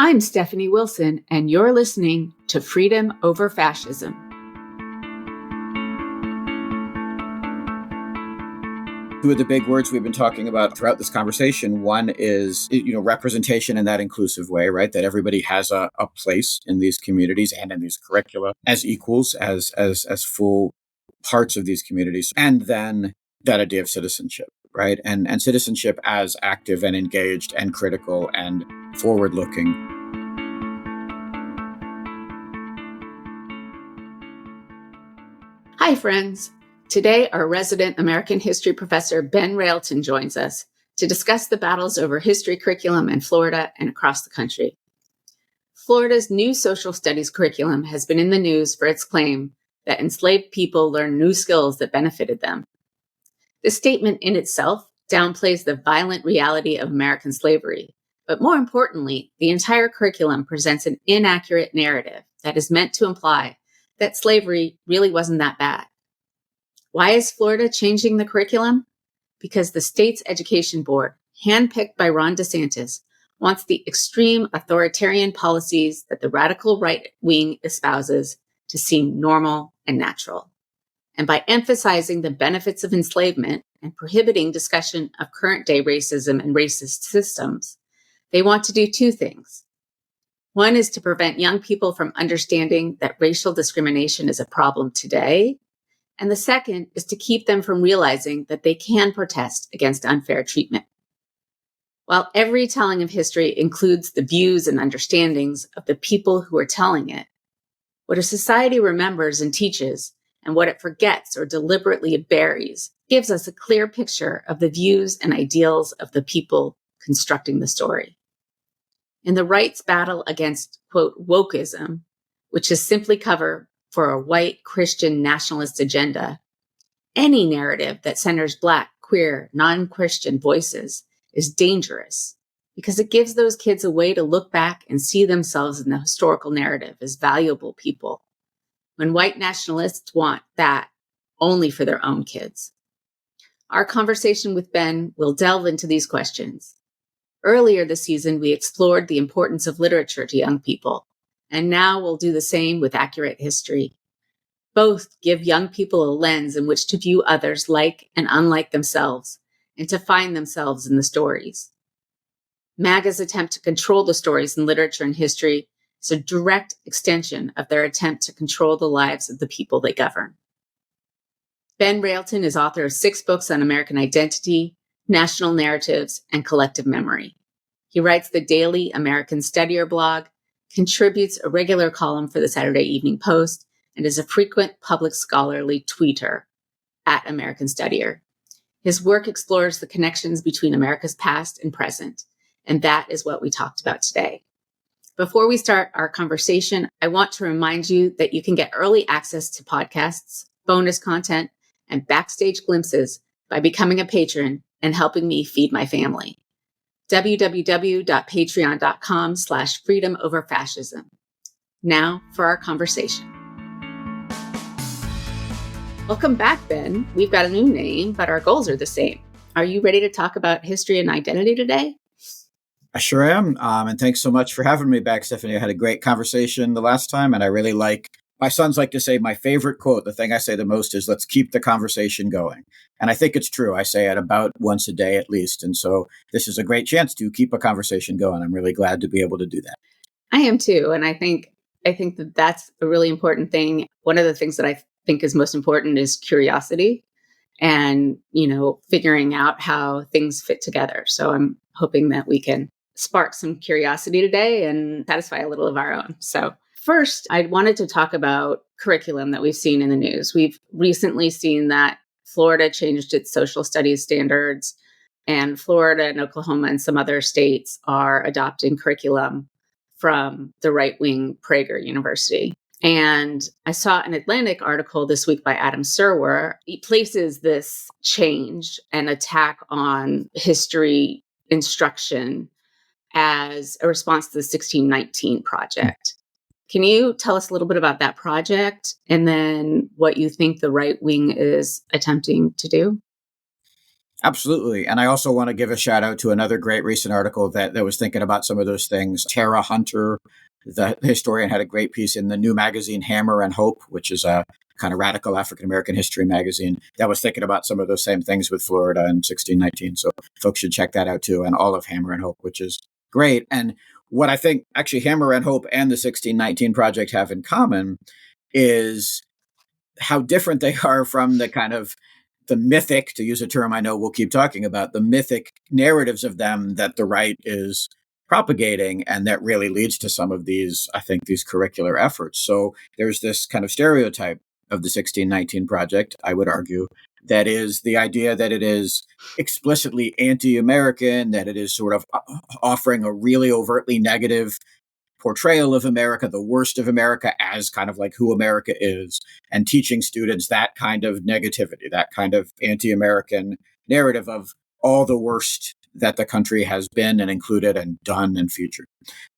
I'm Stephanie Wilson, and you're listening to Freedom Over Fascism. Two of the big words we've been talking about throughout this conversation, one is, representation in that inclusive way, right? That everybody has a place in these communities and in these curricula as equals, as full parts of these communities. And then that idea of citizenship, right? And citizenship as active and engaged and critical and forward-looking. Hi, friends. Today, our resident American history professor, Ben Railton, joins us to discuss the battles over history curriculum in Florida and across the country. Florida's new social studies curriculum has been in the news for its claim that enslaved people learned new skills that benefited them. This statement in itself downplays the violent reality of American slavery, but more importantly, the entire curriculum presents an inaccurate narrative that is meant to imply that slavery really wasn't that bad. Why is Florida changing the curriculum? Because the state's education board, handpicked by Ron DeSantis, wants the extreme authoritarian policies that the radical right wing espouses to seem normal and natural. And by emphasizing the benefits of enslavement and prohibiting discussion of current-day racism and racist systems, they want to do two things. One is to prevent young people from understanding that racial discrimination is a problem today. And the second is to keep them from realizing that they can protest against unfair treatment. While every telling of history includes the views and understandings of the people who are telling it, what a society remembers and teaches, and what it forgets or deliberately buries, gives us a clear picture of the views and ideals of the people constructing the story. In the right's battle against, quote, wokeism, which is simply cover for a white Christian nationalist agenda, any narrative that centers Black, queer, non-Christian voices is dangerous because it gives those kids a way to look back and see themselves in the historical narrative as valuable people, when white nationalists want that only for their own kids. Our conversation with Ben will delve into these questions. Earlier this season, we explored the importance of literature to young people, and now we'll do the same with accurate history. Both give young people a lens in which to view others like and unlike themselves, and to find themselves in the stories. MAGA's attempt to control the stories in literature and history is a direct extension of their attempt to control the lives of the people they govern. Ben Railton is author of 6 books on American identity, national narratives, and collective memory. He writes the daily American Studier blog, contributes a regular column for the Saturday Evening Post, and is a frequent public scholarly tweeter at American Studier. His work explores the connections between America's past and present, and that is what we talked about today. Before we start our conversation, I want to remind you that you can get early access to podcasts, bonus content, and backstage glimpses by becoming a patron and helping me feed my family. www.patreon.com/freedomoverfascism. Now for our conversation. Welcome back, Ben. We've got a new name, but our goals are the same. Are you ready to talk about history and identity today? I sure am. And thanks so much for having me back, Stephanie. I had a great conversation the last time, and I really my sons like to say my favorite quote, the thing I say the most is, let's keep the conversation going. And I think it's true. I say it about once a day at least. And so this is a great chance to keep a conversation going. I'm really glad to be able to do that. I am too. And I think that that's a really important thing. One of the things that I think is most important is curiosity and, figuring out how things fit together. So I'm hoping that we can spark some curiosity today and satisfy a little of our own. So first, I wanted to talk about curriculum that we've seen in the news. We've recently seen that Florida changed its social studies standards, and Florida and Oklahoma and some other states are adopting curriculum from the right-wing Prager University. And I saw an Atlantic article this week by Adam Serwer. He places this change and attack on history instruction as a response to the 1619 Project. Can you tell us a little bit about that project and then what you think the right wing is attempting to do? Absolutely. And I also want to give a shout out to another great recent article that was thinking about some of those things. Tara Hunter, the historian, had a great piece in the new magazine Hammer and Hope, which is a kind of radical African American history magazine that was thinking about some of those same things with Florida in 1619. So folks should check that out too, and all of Hammer and Hope, which is great. And what I think actually Hammer and Hope and the 1619 Project have in common is how different they are from the kind of the mythic, to use a term I know we'll keep talking about, the mythic narratives of them that the right is propagating, and that really leads to some of these, I think, these curricular efforts. So there's this kind of stereotype of the 1619 Project, I would argue, that is the idea that it is explicitly anti-American, that it is sort of offering a really overtly negative portrayal of America, the worst of America, as kind of like who America is, and teaching students that kind of negativity, that kind of anti-American narrative of all the worst that the country has been and included and done and featured.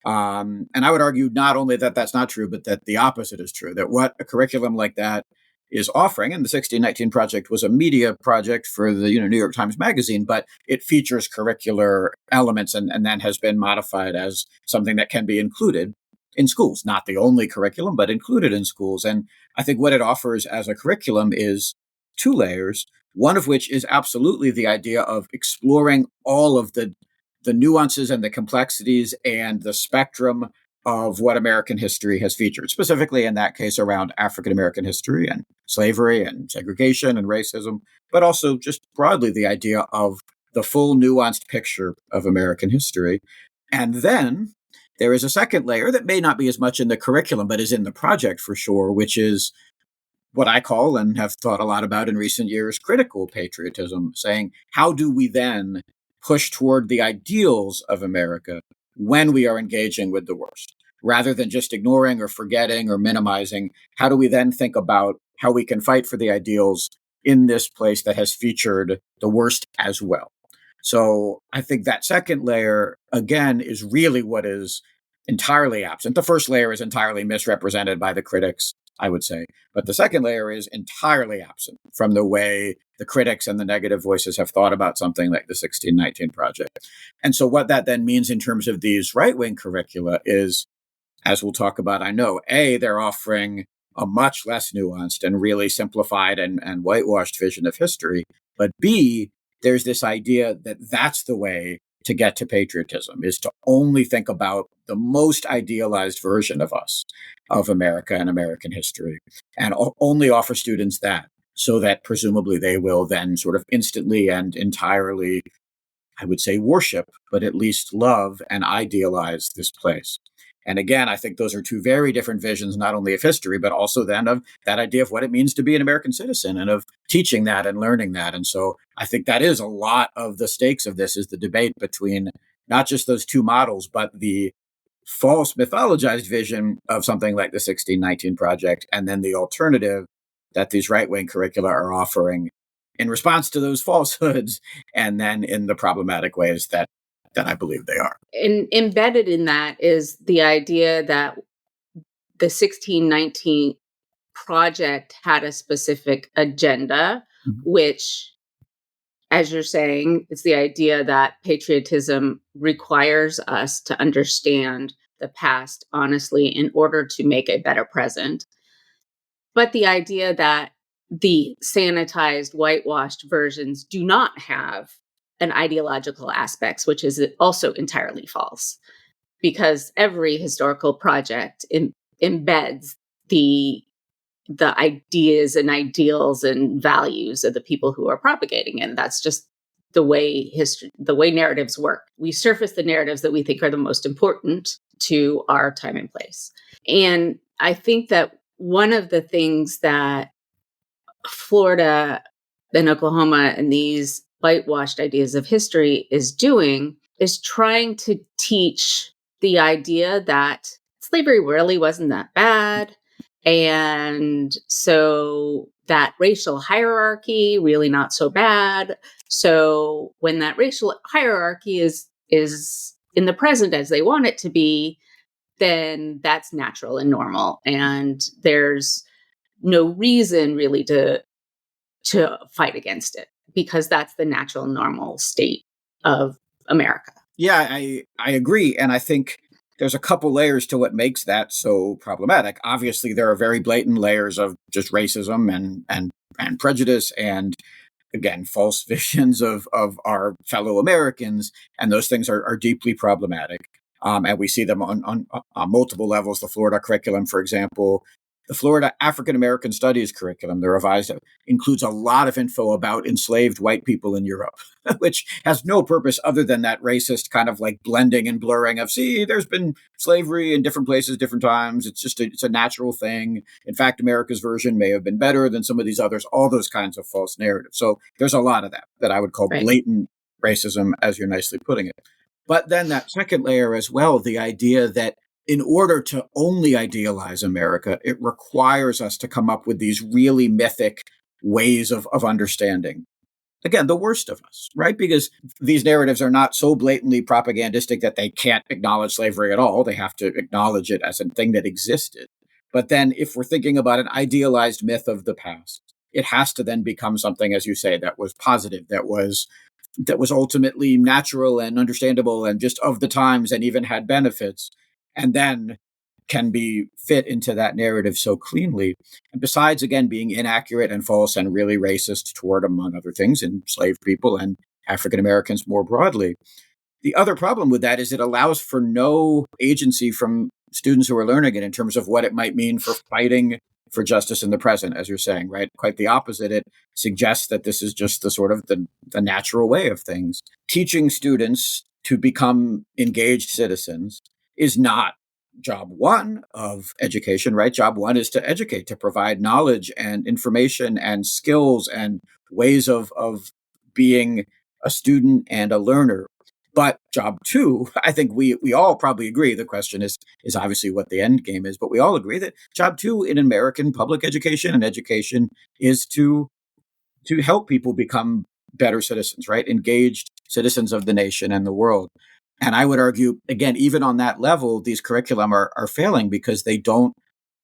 And I would argue not only that that's not true, but that the opposite is true, that what a curriculum like that is offering, and the 1619 Project was a media project for the New York Times Magazine, but it features curricular elements and then has been modified as something that can be included in schools. Not the only curriculum, but included in schools. And I think what it offers as a curriculum is two layers, one of which is absolutely the idea of exploring all of the nuances and the complexities and the spectrum of what American history has featured, specifically in that case around African American history and slavery and segregation and racism, but also just broadly the idea of the full nuanced picture of American history. And then there is a second layer that may not be as much in the curriculum, but is in the project for sure, which is what I call and have thought a lot about in recent years, critical patriotism, saying, how do we then push toward the ideals of America when we are engaging with the worst? Rather than just ignoring or forgetting or minimizing, how do we then think about how we can fight for the ideals in this place that has featured the worst as well? So I think that second layer, again, is really what is entirely absent. The first layer is entirely misrepresented by the critics, I would say. But the second layer is entirely absent from the way the critics and the negative voices have thought about something like the 1619 Project. And so what that then means in terms of these right-wing curricula is, as we'll talk about, I know, A, they're offering a much less nuanced and really simplified and whitewashed vision of history. But B, there's this idea that that's the way to get to patriotism, is to only think about the most idealized version of us, of America and American history, and only offer students that, so that presumably they will then sort of instantly and entirely, I would say, worship, but at least love and idealize this place. And again, I think those are two very different visions, not only of history, but also then of that idea of what it means to be an American citizen and of teaching that and learning that. And so I think that is a lot of the stakes of this, is the debate between not just those two models, but the false mythologized vision of something like the 1619 Project, and then the alternative that these right-wing curricula are offering in response to those falsehoods, and then in the problematic ways that I believe they are. And embedded in that is the idea that the 1619 Project had a specific agenda, which, as you're saying, it's the idea that patriotism requires us to understand the past honestly in order to make a better present. But the idea that the sanitized, whitewashed versions do not have an ideological aspects, which is also entirely false, because every historical project embeds the ideas and ideals and values of the people who are propagating it. And that's just the way narratives work. We surface the narratives that we think are the most important to our time and place. And I think that one of the things that Florida and Oklahoma and these whitewashed ideas of history is doing is trying to teach the idea that slavery really wasn't that bad. And so that racial hierarchy, really not so bad. So when that racial hierarchy is in the present as they want it to be, then that's natural and normal. And there's no reason really to fight against it. because that's the natural, normal state of America. Yeah, I agree. And I think there's a couple layers to what makes that so problematic. Obviously, there are very blatant layers of just racism and prejudice and, again, false visions of our fellow Americans. And those things are deeply problematic. And we see them on multiple levels. The Florida curriculum, for example, the Florida African American Studies curriculum, the revised, includes a lot of info about enslaved white people in Europe, which has no purpose other than that racist kind of like blending and blurring of, see, there's been slavery in different places, different times. It's a natural thing. In fact, America's version may have been better than some of these others, all those kinds of false narratives. So there's a lot of that I would call Right. blatant racism, as you're nicely putting it. But then that second layer as well, the idea that in order to only idealize America, it requires us to come up with these really mythic ways of understanding. Again, the worst of us, right? Because these narratives are not so blatantly propagandistic that they can't acknowledge slavery at all. They have to acknowledge it as a thing that existed. But then if we're thinking about an idealized myth of the past, it has to then become something, as you say, that was positive, that was ultimately natural and understandable and just of the times and even had benefits, and then can be fit into that narrative so cleanly. And besides, again, being inaccurate and false and really racist toward, among other things, enslaved people and African Americans more broadly. The other problem with that is it allows for no agency from students who are learning it in terms of what it might mean for fighting for justice in the present, as you're saying, right? Quite the opposite. It suggests that this is just the sort of the natural way of things. Teaching students to become engaged citizens is not job one of education, right? Job one is to educate, to provide knowledge and information and skills and ways of being a student and a learner. But job two, I think we all probably agree. The question is obviously what the end game is, but we all agree that job two in American public education and education is to help people become better citizens, right? Engaged citizens of the nation and the world. And I would argue, again, even on that level, these curriculum are failing because they don't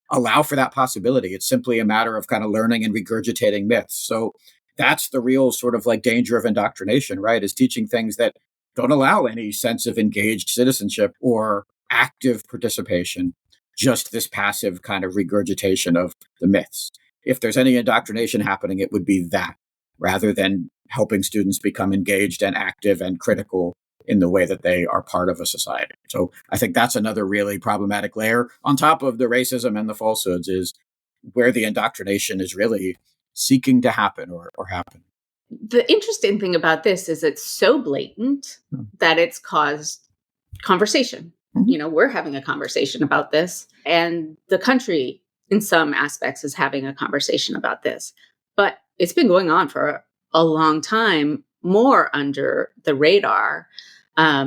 allow for that possibility. It's simply a matter of kind of learning and regurgitating myths. So that's the real sort of like danger of indoctrination, right? Is teaching things that don't allow any sense of engaged citizenship or active participation, just this passive kind of regurgitation of the myths. If there's any indoctrination happening, it would be that rather than helping students become engaged and active and critical in the way that they are part of a society. So I think that's another really problematic layer on top of the racism and the falsehoods, is where the indoctrination is really seeking to happen or happen. The interesting thing about this is it's so blatant that it's caused conversation. Mhm. We're having a conversation about this, and the country in some aspects is having a conversation about this. But it's been going on for a long time, more under the radar.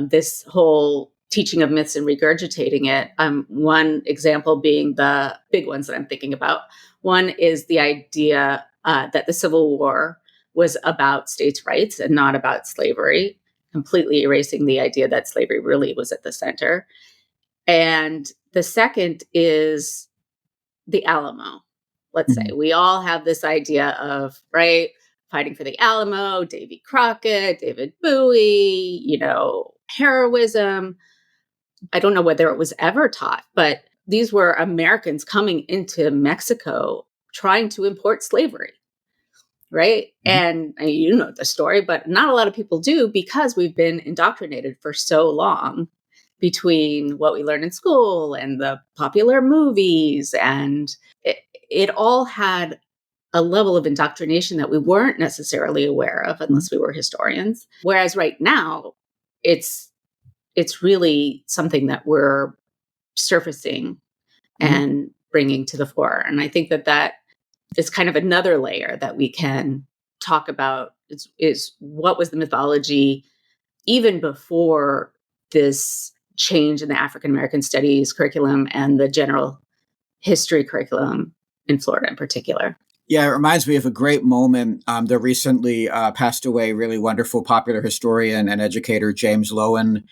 This whole teaching of myths and regurgitating it. One example being the big ones that I'm thinking about. One is the idea that the Civil War was about states' rights and not about slavery, completely erasing the idea that slavery really was at the center. And the second is the Alamo. Let's say we all have this idea of, right, fighting for the Alamo, Davy Crockett, David Bowie, heroism. I don't know whether it was ever taught, but these were Americans coming into Mexico trying to import slavery, right? And you know the story, but not a lot of people do because we've been indoctrinated for so long between what we learn in school and the popular movies. And it all had a level of indoctrination that we weren't necessarily aware of unless we were historians. Whereas right now, it's really something that we're surfacing and bringing to the fore. And I think that is kind of another layer that we can talk about is what was the mythology even before this change in the African American studies curriculum and the general history curriculum in Florida in particular. Yeah, it reminds me of a great moment. The recently passed away, really wonderful popular historian and educator James Lowen,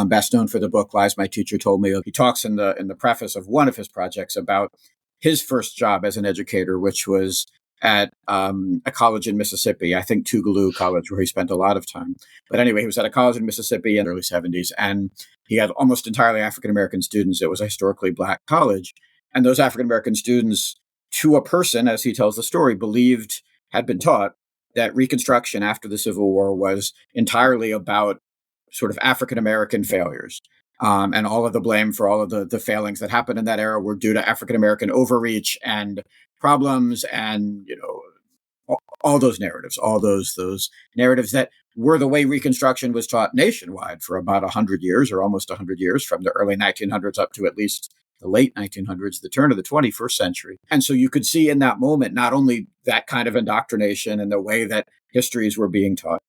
best known for the book "Lies My Teacher Told Me." He talks in the preface of one of his projects about his first job as an educator, which was at a college in Mississippi, I think Tougaloo College, where he spent a lot of time. But anyway, he was at a college in Mississippi in the early 70s, and he had almost entirely African-American students. It was a historically Black college. And those African-American students, to a person, as he tells the story, had been taught that Reconstruction after the Civil War was entirely about sort of African-American failures. And all of the blame for all of the failings that happened in that era were due to African-American overreach and problems and, all those narratives, all those narratives that were the way Reconstruction was taught nationwide for about 100 years or almost 100 years, from the early 1900s up to at least the late 1900s, the turn of the 21st century. And so you could see in that moment, not only that kind of indoctrination and the way that histories were being taught,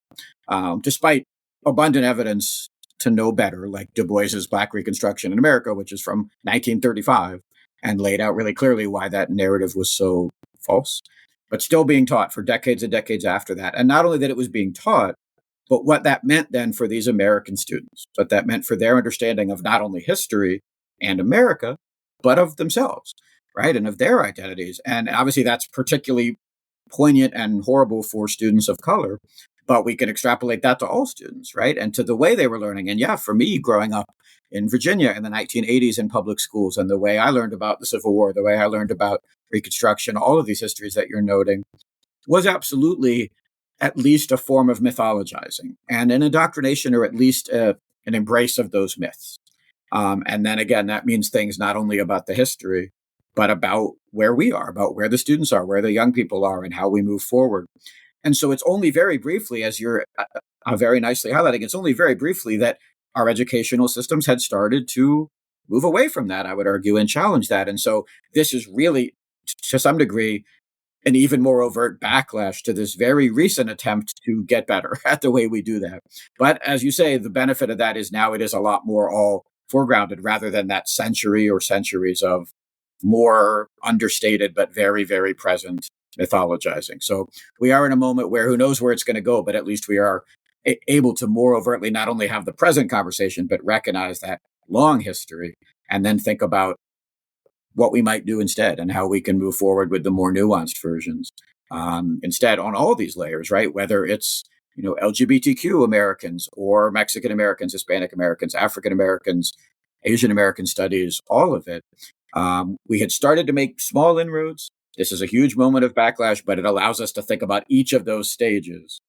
despite abundant evidence to know better, like Du Bois's Black Reconstruction in America, which is from 1935, and laid out really clearly why that narrative was so false, but still being taught for decades and decades after that. And not only that it was being taught, but what that meant then for these American students, what that meant for their understanding of not only history and America, but of themselves, right? And of their identities. And obviously that's particularly poignant and horrible for students of color, but we can extrapolate that to all students, right? And to the way they were learning. And yeah, for me, growing up in Virginia in the 1980s in public schools, and the way I learned about the Civil War, the way I learned about Reconstruction, all of these histories that you're noting, was absolutely at least a form of mythologizing and an indoctrination, or at least an embrace of those myths. And then again, that means things not only about the history, but about where we are, about where the students are, where the young people are, and how we move forward. And so it's only very briefly, as you're very nicely highlighting, it's only very briefly that our educational systems had started to move away from that, I would argue, and challenge that. And so this is really, to some degree, an even more overt backlash to this very recent attempt to get better at the way we do that. But as you say, the benefit of that is now it is a lot more all foregrounded, rather than that century or centuries of more understated but very, very present mythologizing. So we are in a moment where who knows where it's going to go, but at least we are able to more overtly not only have the present conversation, but recognize that long history, and then think about what we might do instead and how we can move forward with the more nuanced versions instead on all these layers, right? Whether it's, LGBTQ Americans or Mexican Americans, Hispanic Americans, African Americans, Asian American studies, all of it. We had started to make small inroads. This is a huge moment of backlash, but it allows us to think about each of those stages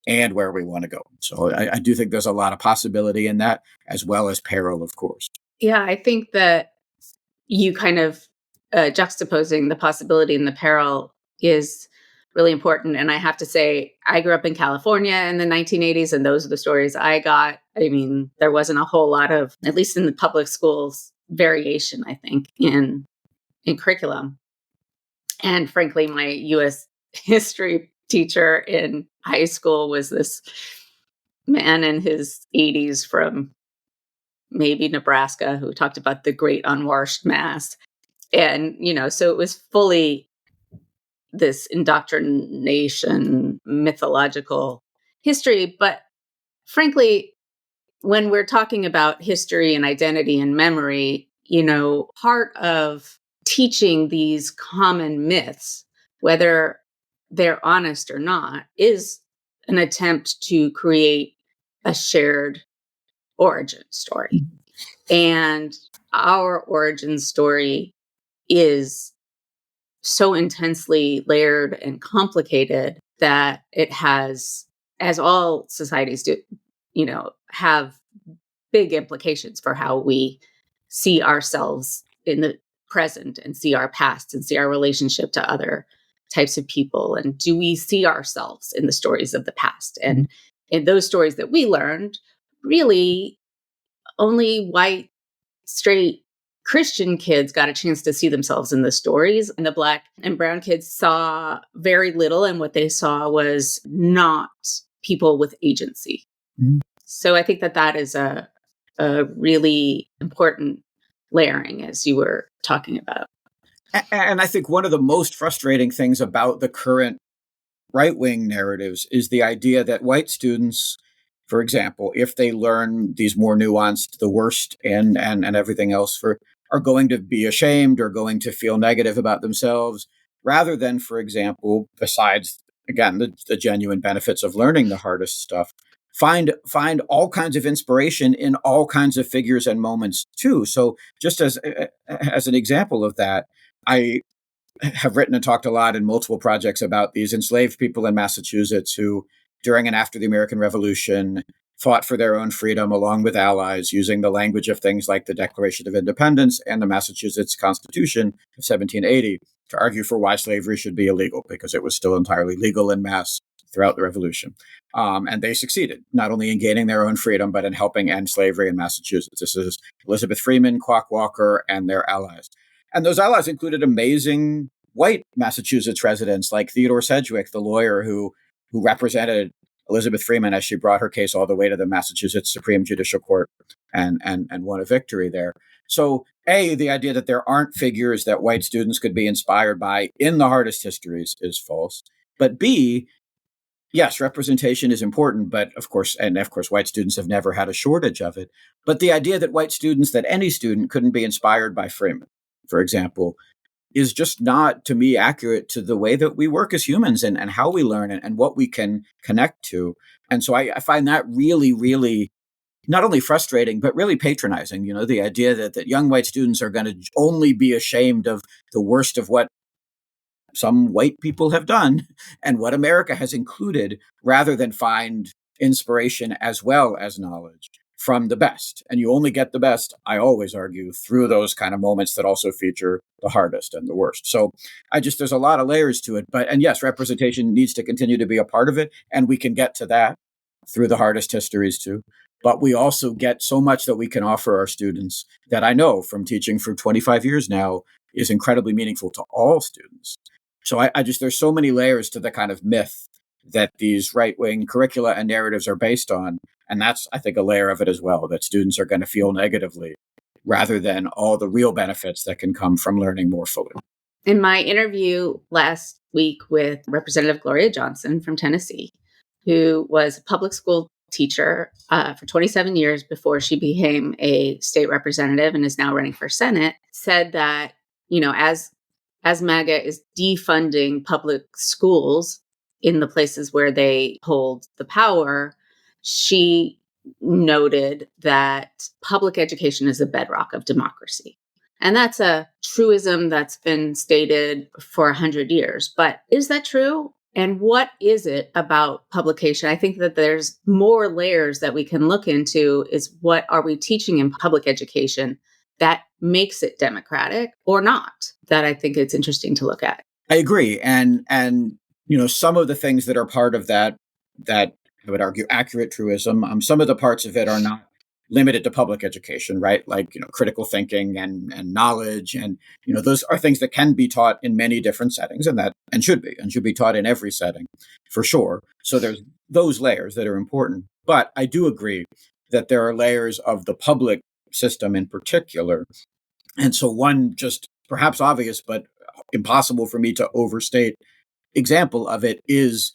and where we want to go. So I do think there's a lot of possibility in that, as well as peril, of course. Yeah, I think that you kind of juxtaposing the possibility and the peril is really important. And I have to say, I grew up in California in the 1980s, and those are the stories I got. I mean, there wasn't a whole lot of, at least in the public schools, variation, I think, in curriculum. And frankly, my U.S. history teacher in high school was this man in his 80s from maybe Nebraska who talked about the great unwashed mass. And, so it was fully this indoctrination, mythological history. But frankly, when we're talking about history and identity and memory, part of teaching these common myths, whether they're honest or not, is an attempt to create a shared origin story. And our origin story is so intensely layered and complicated that it has, as all societies do, have big implications for how we see ourselves in the present and see our past and see our relationship to other types of people. And do we see ourselves in the stories of the past? And in those stories that we learned, really only white, straight Christian kids got a chance to see themselves in the stories, and the Black and brown kids saw very little, and what they saw was not people with agency. Mm-hmm. So I think that is a really important layering, as you were talking about. And I think one of the most frustrating things about the current right-wing narratives is the idea that white students, for example, if they learn these more nuanced, the worst and everything else, are going to be ashamed or going to feel negative about themselves, rather than, for example, besides, again, the genuine benefits of learning the hardest stuff, find all kinds of inspiration in all kinds of figures and moments too. So just as an example of that, I have written and talked a lot in multiple projects about these enslaved people in Massachusetts who, during and after the American Revolution, fought for their own freedom along with allies using the language of things like the Declaration of Independence and the Massachusetts Constitution of 1780 to argue for why slavery should be illegal, because it was still entirely legal in Mass throughout the Revolution. And they succeeded, not only in gaining their own freedom, but in helping end slavery in Massachusetts. This is Elizabeth Freeman, Quock Walker, and their allies. And those allies included amazing white Massachusetts residents like Theodore Sedgwick, the lawyer who represented Elizabeth Freeman as she brought her case all the way to the Massachusetts Supreme Judicial Court and won a victory there. So, A, the idea that there aren't figures that white students could be inspired by in the hardest histories is false. But B, yes, representation is important, but of course, white students have never had a shortage of it. But the idea that any student couldn't be inspired by Freeman, for example, is just not, to me, accurate to the way that we work as humans and how we learn and what we can connect to. And so I find that really, really not only frustrating, but really patronizing. The idea that young white students are going to only be ashamed of the worst of what some white people have done and what America has included, rather than find inspiration as well as knowledge from the best. And you only get the best, I always argue, through those kind of moments that also feature the hardest and the worst. So there's a lot of layers to it. And yes, representation needs to continue to be a part of it. And we can get to that through the hardest histories too. But we also get so much that we can offer our students that I know from teaching for 25 years now is incredibly meaningful to all students. So there's so many layers to the kind of myth that these right-wing curricula and narratives are based on. And that's, I think, a layer of it as well, that students are going to feel negatively rather than all the real benefits that can come from learning more fully. In my interview last week with Representative Gloria Johnson from Tennessee, who was a public school teacher for 27 years before she became a state representative and is now running for Senate, said that, as MAGA is defunding public schools in the places where they hold the power, she noted that public education is the bedrock of democracy. And that's a truism that's been stated for 100 years. But is that true? And what is it about publication? I think that there's more layers that we can look into is what are we teaching in public education that makes it democratic or not, that I think it's interesting to look at. I agree. And some of the things that are part of that I would argue accurate truism, some of the parts of it are not limited to public education, right? Like, critical thinking and knowledge. And, those are things that can be taught in many different settings and should be taught in every setting for sure. So there's those layers that are important. But I do agree that there are layers of the public system in particular. And so one just perhaps obvious, but impossible for me to overstate example of it is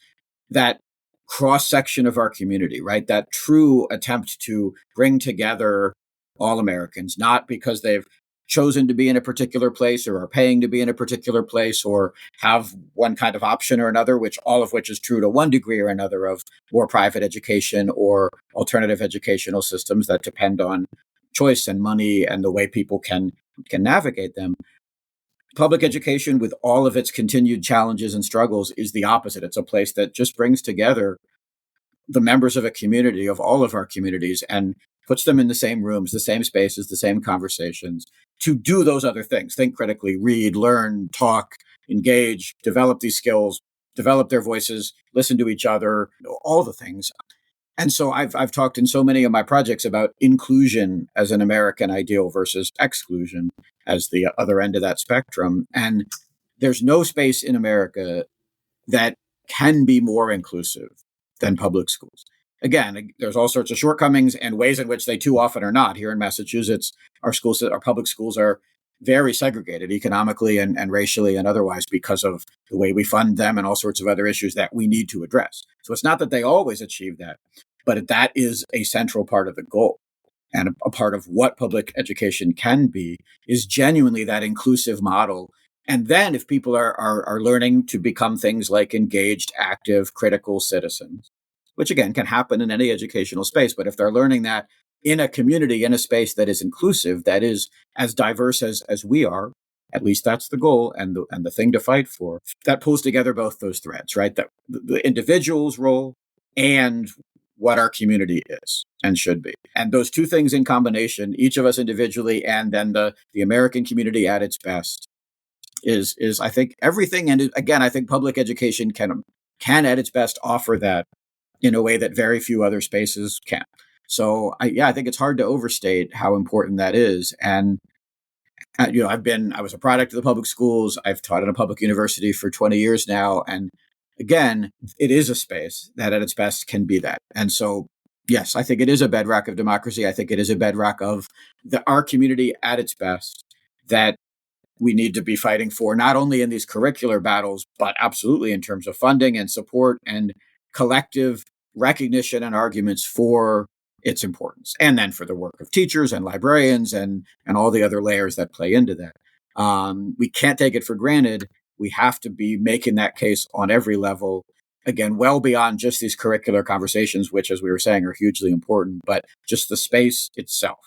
that cross-section of our community, right? That true attempt to bring together all Americans, not because they've chosen to be in a particular place or are paying to be in a particular place or have one kind of option or another, all of which is true to one degree or another of more private education or alternative educational systems that depend on choice and money and the way people can navigate them. Public education, with all of its continued challenges and struggles, is the opposite. It's a place that just brings together the members of a community, of all of our communities, and puts them in the same rooms, the same spaces, the same conversations to do those other things. Think critically, read, learn, talk, engage, develop these skills, develop their voices, listen to each other, all the things. And so I've talked in so many of my projects about inclusion as an American ideal versus exclusion as the other end of that spectrum. And there's no space in America that can be more inclusive than public schools. Again, there's all sorts of shortcomings and ways in which they too often are not. Here in Massachusetts, our public schools are very segregated economically and racially and otherwise because of the way we fund them and all sorts of other issues that we need to address. So it's not that they always achieve that, but that is a central part of the goal. And a part of what public education can be is genuinely that inclusive model And then if people are learning to become things like engaged, active, critical citizens, which again can happen in any educational space, but if they're learning that in a community, in a space that is inclusive, that is as diverse as we are, at least that's the goal and the thing to fight for. That pulls together both those threads, right? That the individual's role and what our community is and should be. And those two things in combination, each of us individually and then the American community at its best, is I think everything. And again, I think public education can at its best offer that in a way that very few other spaces can. So I think it's hard to overstate how important that is. And I was a product of the public schools. I've taught at a public university for 20 years now, and again, it is a space that at its best can be that. And so, yes, I think it is a bedrock of democracy. I think it is a bedrock of our community at its best that we need to be fighting for, not only in these curricular battles, but absolutely in terms of funding and support and collective recognition and arguments for its importance. And then for the work of teachers and librarians and all the other layers that play into that. We can't take it for granted. We have to be making that case on every level, again, well beyond just these curricular conversations, which, as we were saying, are hugely important, but just the space itself,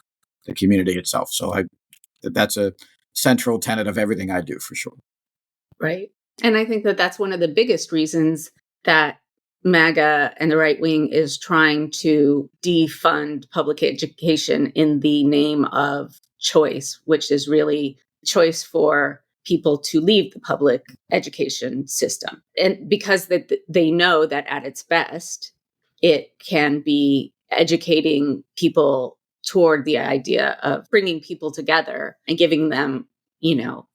the community itself. So that's a central tenet of everything I do, for sure. Right. And I think that that's one of the biggest reasons that MAGA and the right wing is trying to defund public education in the name of choice, which is really choice for people to leave the public education system. And because they know that at its best, it can be educating people toward the idea of bringing people together and giving them,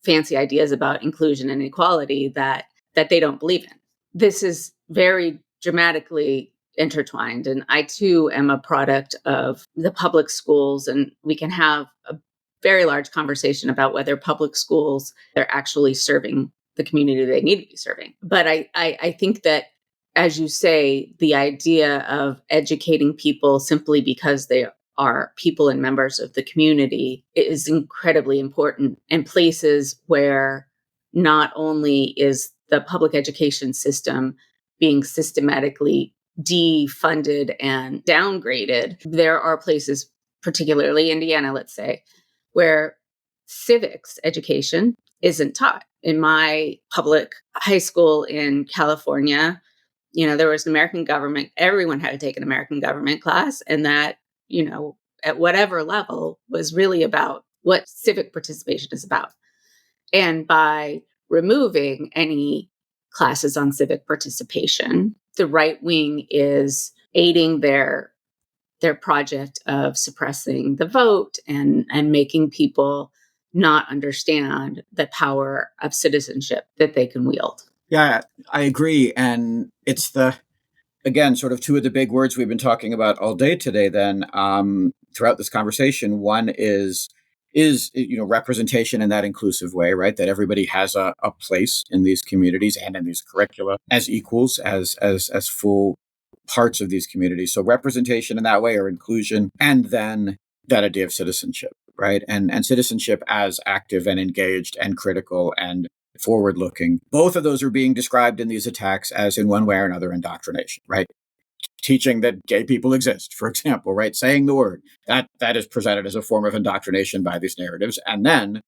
fancy ideas about inclusion and equality that they don't believe in. This is very dramatically intertwined. And I too am a product of the public schools, and we can have a very large conversation about whether public schools are actually serving the community they need to be serving. But I think that, as you say, the idea of educating people simply because they are people and members of the community is incredibly important in places where not only is the public education system being systematically defunded and downgraded, there are places, particularly Indiana, let's say, where civics education isn't taught. In my public high school in California, there was an American government. Everyone had to take an American government class. And that, at whatever level was really about what civic participation is about. And by removing any classes on civic participation, the right wing is aiding their project of suppressing the vote and making people not understand the power of citizenship that they can wield. Yeah, I agree. And it's again, sort of two of the big words we've been talking about all day today, then, throughout this conversation. One is representation in that inclusive way, right? That everybody has a place in these communities and in these curricula as equals, as full parts of these communities. So representation in that way, or inclusion, and then that idea of citizenship, right? And citizenship as active and engaged and critical and forward looking. Both of those are being described in these attacks as, in one way or another, indoctrination, right? Teaching that gay people exist, for example, right? Saying the word, that is presented as a form of indoctrination by these narratives. And then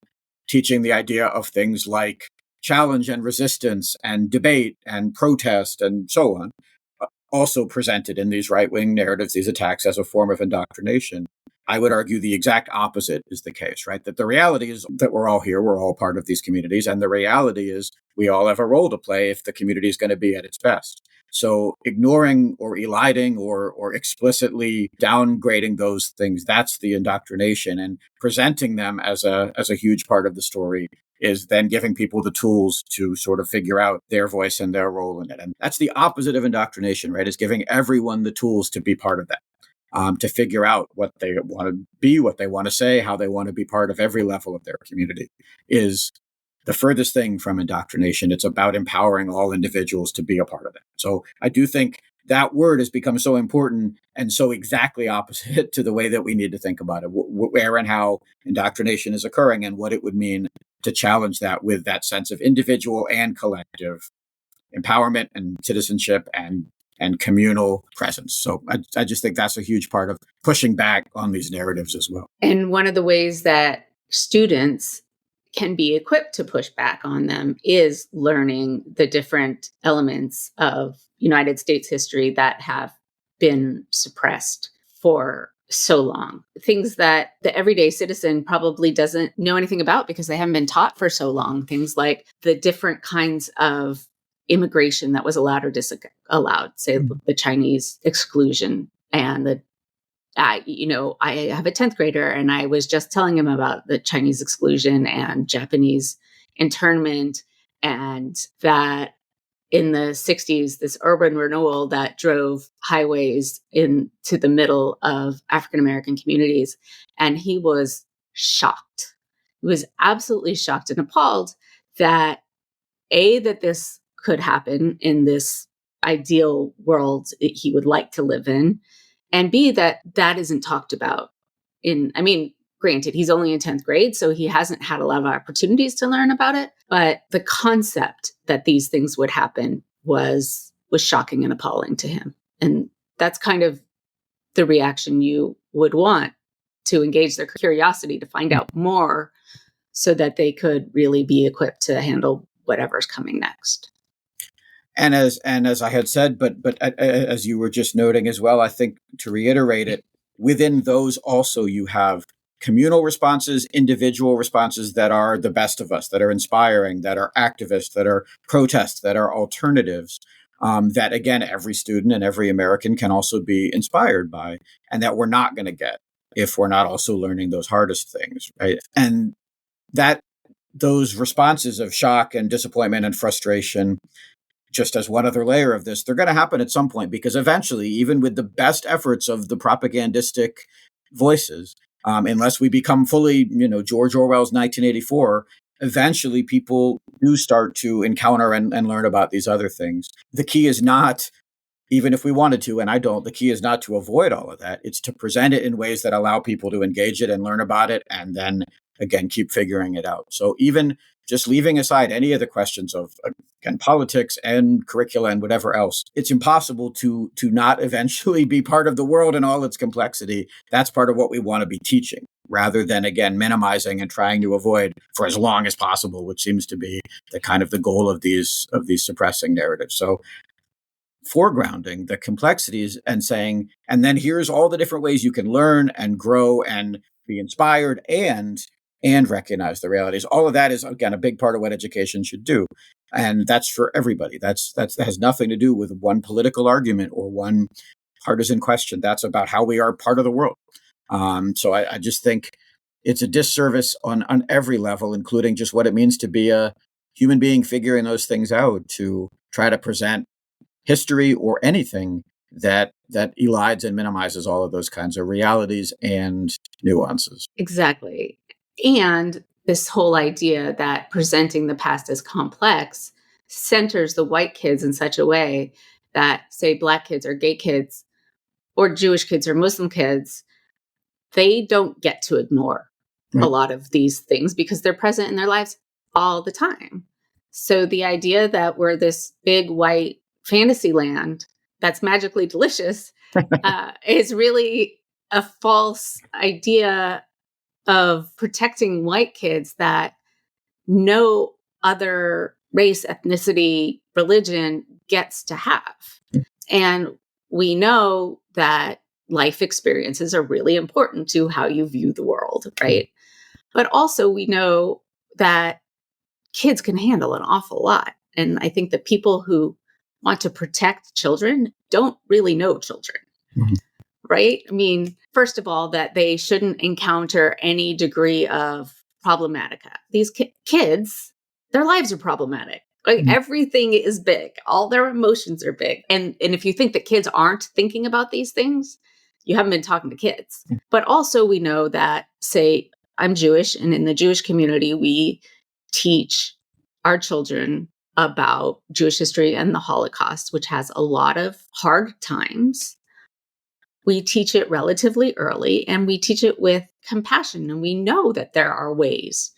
teaching the idea of things like challenge and resistance and debate and protest and so on, also presented in these right-wing narratives, these attacks, as a form of indoctrination. I would argue the exact opposite is the case, right? That the reality is that we're all here, we're all part of these communities, and the reality is we all have a role to play if the community is going to be at its best. So ignoring or eliding or explicitly downgrading those things, that's the indoctrination, and presenting them as a huge part of the story is then giving people the tools to sort of figure out their voice and their role in it. And that's the opposite of indoctrination, right? Is giving everyone the tools to be part of that. To figure out what they want to be, what they want to say, how they want to be part of every level of their community is the furthest thing from indoctrination. It's about empowering all individuals to be a part of that. So I do think that word has become so important and so exactly opposite to the way that we need to think about it, where and how indoctrination is occurring and what it would mean to challenge that with that sense of individual and collective empowerment and citizenship and communal presence. So I just think that's a huge part of pushing back on these narratives as well. And one of the ways that students can be equipped to push back on them is learning the different elements of United States history that have been suppressed for so long. Things that the everyday citizen probably doesn't know anything about because they haven't been taught for so long. Things like the different kinds of immigration that was allowed or disallowed, say the Chinese exclusion and the I have a 10th grader and I was just telling him about the Chinese exclusion and Japanese internment, and that in the 60s, this urban renewal that drove highways into the middle of African American communities. And he was shocked. He was absolutely shocked and appalled that that this could happen in this ideal world he would like to live in, and B, that isn't talked about granted, he's only in 10th grade, so he hasn't had a lot of opportunities to learn about it. But the concept that these things would happen was shocking and appalling to him. And that's kind of the reaction you would want to engage their curiosity to find out more so that they could really be equipped to handle whatever's coming next. And as I had said, but as you were just noting as well, I think to reiterate it, within those also you have communal responses, individual responses that are the best of us, that are inspiring, that are activists, that are protests, that are alternatives, that again, every student and every American can also be inspired by, and that we're not going to get if we're not also learning those hardest things, right? And that those responses of shock and disappointment and frustration, just as one other layer of this, they're going to happen at some point, because eventually, even with the best efforts of the propagandistic voices, unless we become fully, George Orwell's 1984, eventually people do start to encounter and learn about these other things. The key is not, even if we wanted to, and I don't, the key is not to avoid all of that. It's to present it in ways that allow people to engage it and learn about it, and then, again, keep figuring it out. So even just leaving aside any of the questions of, again, politics and curricula and whatever else, it's impossible to not eventually be part of the world and all its complexity. That's part of what we want to be teaching, rather than, again, minimizing and trying to avoid for as long as possible, which seems to be the kind of the goal of these suppressing narratives. So foregrounding the complexities and saying, and then here's all the different ways you can learn and grow and be inspired and recognize the realities. All of that is, again, a big part of what education should do. And that's for everybody. That has nothing to do with one political argument or one partisan question. That's about how we are part of the world. So I just think it's a disservice on every level, including just what it means to be a human being figuring those things out, to try to present history or anything that elides and minimizes all of those kinds of realities and nuances. Exactly. And this whole idea that presenting the past as complex centers the white kids in such a way that, say, Black kids or gay kids or Jewish kids or Muslim kids, they don't get to ignore a lot of these things because they're present in their lives all the time. So the idea that we're this big white fantasy land that's magically delicious is really a false idea of protecting white kids that no other race, ethnicity, religion gets to have. And we know that life experiences are really important to how you view the world, right? But also we know that kids can handle an awful lot. And I think that people who want to protect children don't really know children. Mm-hmm. Right? I mean, first of all, that they shouldn't encounter any degree of problematica. These kids, their lives are problematic. Like everything is big. All their emotions are big. And if you think that kids aren't thinking about these things, you haven't been talking to kids. But also we know that, say, I'm Jewish, and in the Jewish community, we teach our children about Jewish history and the Holocaust, which has a lot of hard times. We teach it relatively early, and we teach it with compassion. And we know that there are ways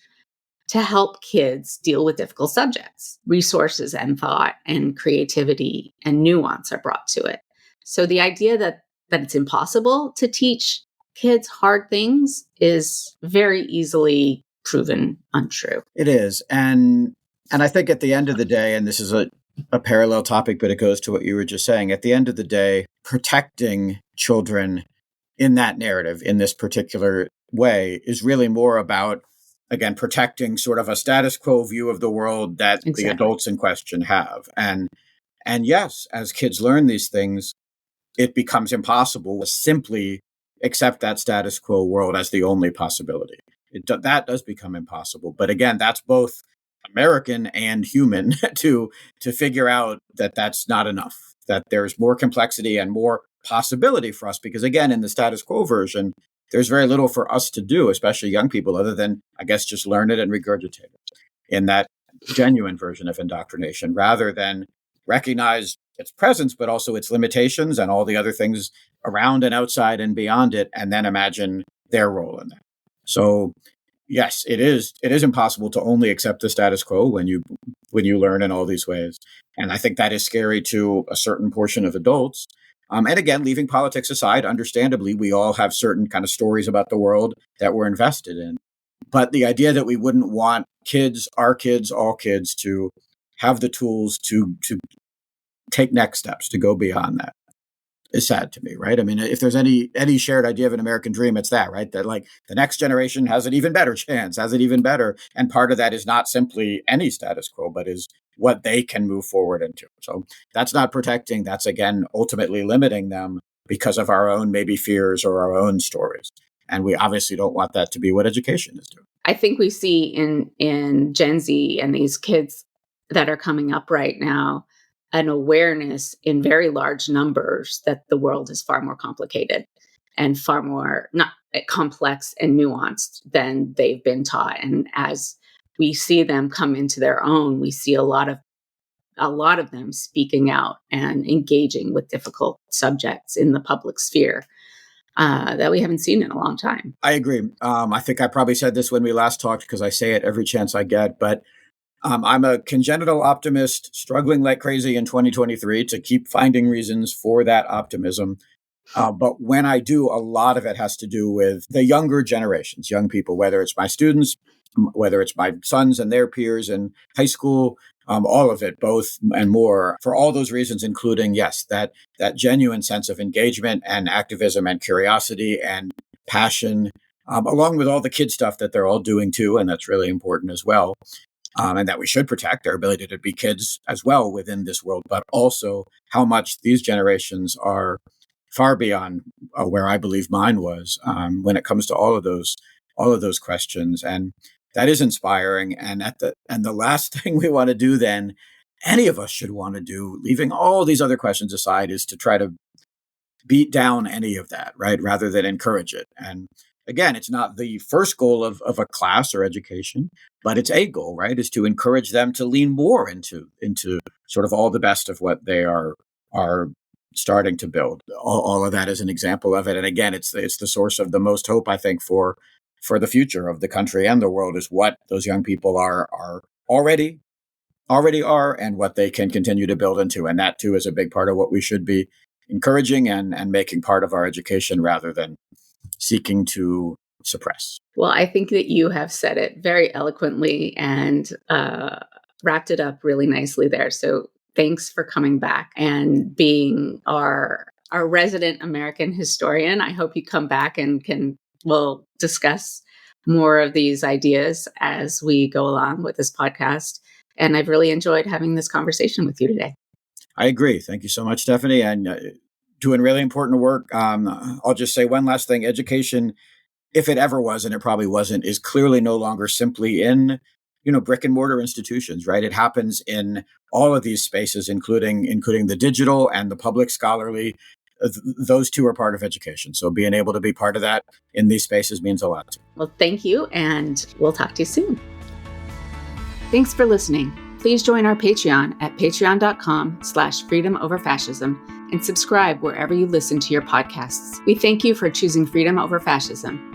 to help kids deal with difficult subjects. Resources and thought and creativity and nuance are brought to it. So the idea that it's impossible to teach kids hard things is very easily proven untrue. It is. And I think at the end of the day, and this is a parallel topic, but it goes to what you were just saying, at the end of the day, protecting children in that narrative, in this particular way, is really more about, again, protecting sort of a status quo view of the world that the adults in question have. And yes, as kids learn these things, it becomes impossible to simply accept that status quo world as the only possibility. That does become impossible. But again, that's both American and human to figure out that that's not enough, that there's more complexity and more possibility for us. Because again, in the status quo version, there's very little for us to do, especially young people, other than, I guess, just learn it and regurgitate it in that genuine version of indoctrination, rather than recognize its presence, but also its limitations and all the other things around and outside and beyond it, and then imagine their role in that. So yes, it is impossible to only accept the status quo when you learn in all these ways. And I think that is scary to a certain portion of adults. And again, leaving politics aside, understandably, we all have certain kind of stories about the world that we're invested in. But the idea that we wouldn't want kids, our kids, all kids, to have the tools to take next steps, to go beyond that, is sad to me, right? I mean, if there's any shared idea of an American dream, it's that, right? That like the next generation has an even better chance, has it even better. And part of that is not simply any status quo, but is what they can move forward into. So that's not protecting. That's, again, ultimately limiting them because of our own maybe fears or our own stories. And we obviously don't want that to be what education is doing. I think we see in Gen Z and these kids that are coming up right now an awareness in very large numbers that the world is far more complicated and far more not complex and nuanced than they've been taught. And as we see them come into their own, we see a lot of them speaking out and engaging with difficult subjects in the public sphere that we haven't seen in a long time. I agree. I think I probably said this when we last talked, because I say it every chance I get, but I'm a congenital optimist, struggling like crazy in 2023 to keep finding reasons for that optimism. But when I do, a lot of it has to do with the younger generations, young people, whether it's my students, whether it's my sons and their peers in high school, all of it, both and more, for all those reasons, including, yes, that genuine sense of engagement and activism and curiosity and passion, along with all the kid stuff that they're all doing too. And that's really important as well. And that we should protect their ability to be kids as well within this world, but also how much these generations are far beyond where I believe mine was when it comes to all of those questions. And that is inspiring. And the last thing we want to do then, any of us should want to do, leaving all these other questions aside, is to try to beat down any of that, right? Rather than encourage it. And again, it's not the first goal of a class or education, but it's a goal, right? Is to encourage them to lean more into sort of all the best of what they are starting to build. All of that is an example of it. And again, it's the source of the most hope, I think, for the future of the country and the world, is what those young people are already are and what they can continue to build into. And that too is a big part of what we should be encouraging and making part of our education rather than seeking to suppress. Well, I think that you have said it very eloquently and wrapped it up really nicely there. So thanks for coming back and being our resident American historian. I hope you come back and we'll discuss more of these ideas as we go along with this podcast. And I've really enjoyed having this conversation with you today. I agree. Thank you so much, Stephanie. And doing really important work. I'll just say one last thing. Education, if it ever was, and it probably wasn't, is clearly no longer simply in, brick and mortar institutions, right? It happens in all of these spaces, including the digital and the public scholarly. Those two are part of education. So being able to be part of that in these spaces means a lot. Well, thank you. And we'll talk to you soon. Thanks for listening. Please join our Patreon at patreon.com/freedomoverfascism and subscribe wherever you listen to your podcasts. We thank you for choosing freedom over fascism.